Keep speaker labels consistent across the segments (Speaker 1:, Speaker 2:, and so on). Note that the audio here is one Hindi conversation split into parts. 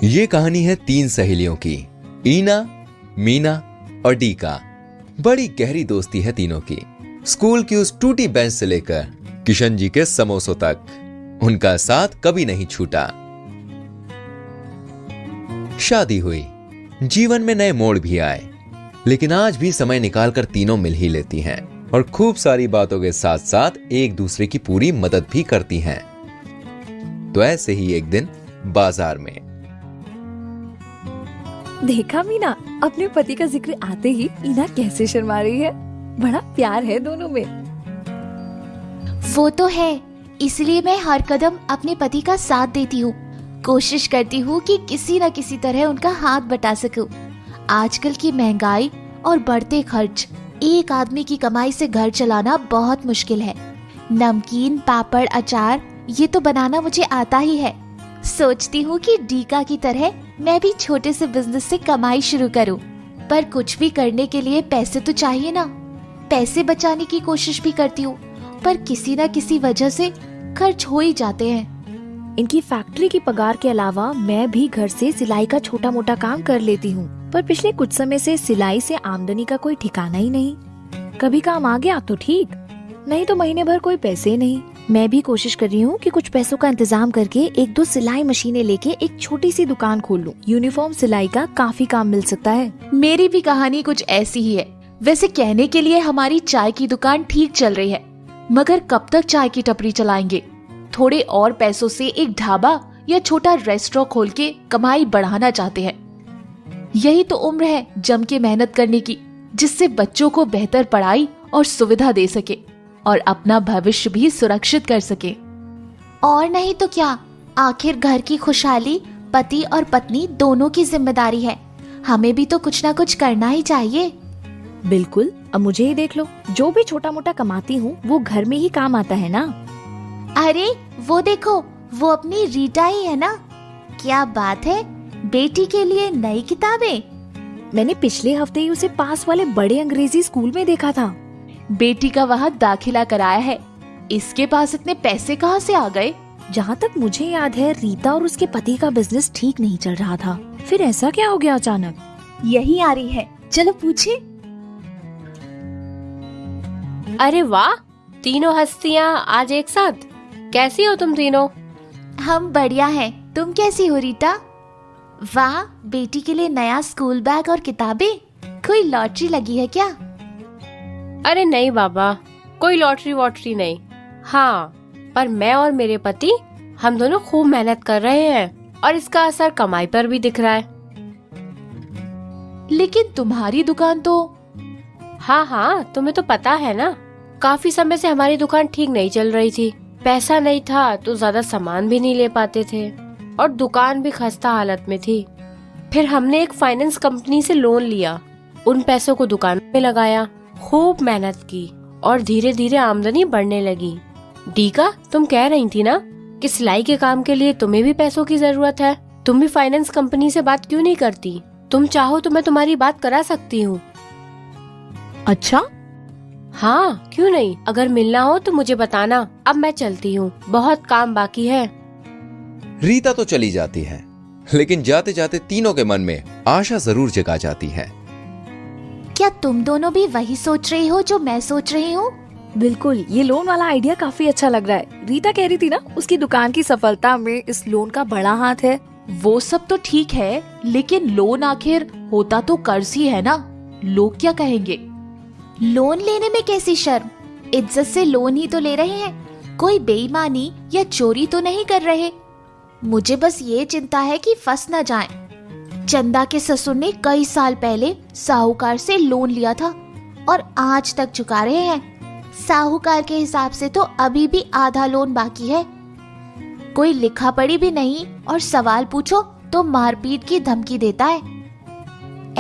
Speaker 1: ये कहानी है 3 सहेलियों की, ईना, मीना और डीका। बड़ी गहरी दोस्ती है तीनों की। स्कूल की उस टूटी बेंच से लेकर किशन जी के समोसों तक उनका साथ कभी नहीं छूटा। शादी हुई, जीवन में नए मोड़ भी आए, लेकिन आज भी समय निकालकर तीनों मिल ही लेती हैं और खूब सारी बातों के साथ साथ एक दूसरे की पूरी मदद भी करती हैं। तो ऐसे ही एक दिन बाजार में
Speaker 2: देखा मीना, अपने पति का जिक्र आते ही ईना कैसे शर्मा रही है। बड़ा प्यार है दोनों में।
Speaker 3: वो तो है, इसलिए मैं हर कदम अपने पति का साथ देती हूँ। कोशिश करती हूँ कि किसी न किसी तरह उनका हाथ बटा सकूं। आजकल की महंगाई और बढ़ते खर्च, एक आदमी की कमाई से घर चलाना बहुत मुश्किल है। नमकीन, पापड़, अचार ये तो बनाना मुझे आता ही है। सोचती हूँ कि डीका की तरह मैं भी छोटे से बिजनेस से कमाई शुरू करूँ, पर कुछ भी करने के लिए पैसे तो चाहिए ना। पैसे बचाने की कोशिश भी करती हूँ, पर किसी न किसी वजह से खर्च हो ही जाते हैं।
Speaker 2: इनकी फैक्ट्री की पगार के अलावा मैं भी घर से सिलाई का छोटा मोटा काम कर लेती हूँ, पर पिछले कुछ समय से सिलाई से आमदनी का कोई ठिकाना ही नहीं। कभी काम आ गया तो ठीक, नहीं तो महीने भर कोई पैसे नहीं। मैं भी कोशिश कर रही हूँ कि कुछ पैसों का इंतजाम करके 1-2 सिलाई मशीनें लेके एक छोटी सी दुकान खोल लूँ। यूनिफॉर्म सिलाई का काफी काम मिल सकता है।
Speaker 3: मेरी भी कहानी कुछ ऐसी ही है। वैसे कहने के लिए हमारी चाय की दुकान ठीक चल रही है, मगर कब तक चाय की टपरी चलाएंगे। थोड़े और पैसों से एक ढाबा या छोटा रेस्टोरेंट खोल के कमाई बढ़ाना चाहते हैं। यही तो उम्र है जम के मेहनत करने की, जिससे बच्चों को बेहतर पढ़ाई और सुविधा दे सके और अपना भविष्य भी सुरक्षित कर सके। और नहीं तो क्या, आखिर घर की खुशहाली पति और पत्नी दोनों की जिम्मेदारी है। हमें भी तो कुछ ना कुछ करना ही चाहिए।
Speaker 2: बिल्कुल, अब मुझे ही देख लो, जो भी छोटा मोटा कमाती हूँ वो घर में ही काम आता है ना।
Speaker 3: अरे वो देखो, वो अपनी रीटा ही है ना। क्या बात है, बेटी के लिए नई किताबें।
Speaker 2: मैंने पिछले हफ्ते ही उसे पास वाले बड़े अंग्रेजी स्कूल में देखा था।
Speaker 3: बेटी का वहाँ दाखिला कराया है। इसके पास इतने पैसे कहाँ से आ गए?
Speaker 2: जहाँ तक मुझे याद है, रीता और उसके पति का बिजनेस ठीक नहीं चल रहा था। फिर ऐसा क्या हो गया अचानक?
Speaker 3: यही आ रही है, चलो पूछे।
Speaker 4: अरे वाह, तीनों हस्तियाँ आज एक साथ। कैसी हो तुम तीनों?
Speaker 3: हम बढ़िया हैं, तुम कैसी हो रीटा? वाह, बेटी के लिए नया स्कूल बैग और किताबें। कोई लॉटरी लगी है क्या?
Speaker 4: अरे नहीं बाबा, कोई लॉटरी वॉटरी नहीं। हाँ, पर मैं और मेरे पति, हम दोनों खूब मेहनत कर रहे हैं और इसका असर कमाई पर भी दिख रहा है।
Speaker 3: लेकिन तुम्हारी दुकान तो...
Speaker 4: हाँ, तुम्हें तो पता है ना, काफी समय से हमारी दुकान ठीक नहीं चल रही थी। पैसा नहीं था तो ज्यादा सामान भी नहीं ले पाते थे और दुकान भी खस्ता हालत में थी। फिर हमने एक फाइनेंस कंपनी से लोन लिया, उन पैसों को दुकान में लगाया, खूब मेहनत की और धीरे धीरे आमदनी बढ़ने लगी। डीका, तुम कह रही थी ना कि सिलाई के काम के लिए तुम्हें भी पैसों की जरूरत है। तुम भी फाइनेंस कंपनी से बात क्यों नहीं करती? तुम चाहो तो मैं तुम्हारी बात करा सकती हूँ।
Speaker 2: अच्छा?
Speaker 4: हाँ, क्यों नहीं। अगर मिलना हो तो मुझे बताना। अब मैं चलती हूँ, बहुत काम बाकी है।
Speaker 1: रीता तो चली जाती है, लेकिन जाते जाते तीनों के मन में आशा जरूर जगा जाती है।
Speaker 3: क्या तुम दोनों भी वही सोच रही हो जो मैं सोच रही हूँ?
Speaker 2: बिल्कुल, ये लोन वाला आइडिया काफी अच्छा लग रहा है। रीता कह रही थी ना, उसकी दुकान की सफलता में इस लोन का बड़ा हाथ है।
Speaker 3: वो सब तो ठीक है, लेकिन लोन आखिर होता तो कर्ज ही है ना। लोग क्या कहेंगे? लोन लेने में कैसी शर्म? इज्जत से लोन ही तो ले रहे हैं, कोई बेईमानी या चोरी तो नहीं कर रहे। मुझे बस ये चिंता है कि फंस न जाएं। चंदा के ससुर ने कई साल पहले साहूकार से लोन लिया था और आज तक चुका रहे हैं। साहूकार के हिसाब से तो अभी भी आधा लोन बाकी है। कोई लिखा पढ़ी भी नहीं और सवाल पूछो तो मारपीट की धमकी देता है।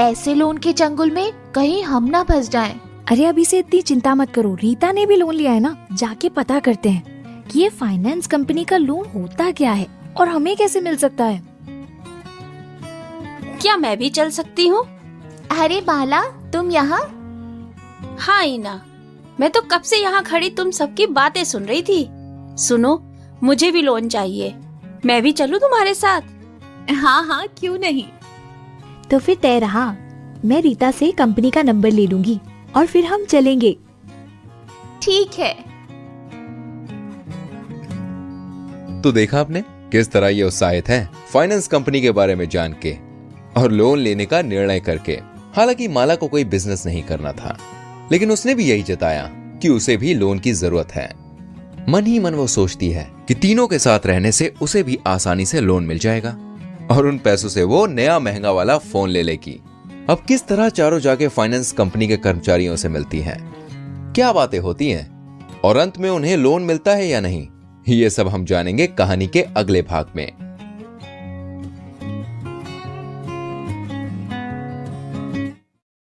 Speaker 3: ऐसे लोन के चंगुल में कहीं हम ना फंस जाएं।
Speaker 2: अरे अभी से इतनी चिंता मत करो, रीता ने भी लोन लिया है ना। जाके पता करते हैं कि ये फाइनेंस कंपनी का लोन होता क्या है और हमें कैसे मिल सकता है।
Speaker 5: क्या मैं भी चल सकती हूँ?
Speaker 3: अरे बाला, तुम यहाँ?
Speaker 5: हाँ ईना, मैं तो कब से यहाँ खड़ी तुम सबकी बातें सुन रही थी। सुनो, मुझे भी लोन चाहिए, मैं भी चलूँ तुम्हारे साथ? हाँ हाँ, क्यों नहीं।
Speaker 2: तो फिर तय रहा, मैं रीता से कंपनी का नंबर ले लूंगी और फिर हम चलेंगे।
Speaker 3: ठीक है।
Speaker 1: तो देखा आपने किस तरह ये उत्साहित है फाइनेंस कंपनी के बारे में जान के और लोन लेने का निर्णय करके। हालांकि माला को कोई बिजनेस नहीं करना था, लेकिन उसने भी यही जताया कि उसे भी लोन की जरूरत है। मन ही मन वो सोचती है कि तीनों के साथ रहने से उसे भी आसानी से लोन मिल जाएगा और उन पैसों से वो नया महंगा वाला फोन ले लेगी। अब किस तरह चारों जाके फाइनेंस कंपनी के कर्मचारियों से मिलती हैं, क्या बातें होती हैं और अंत में उन्हें लोन मिलता है या नहीं, ये सब हम जानेंगे कहानी के अगले भाग में।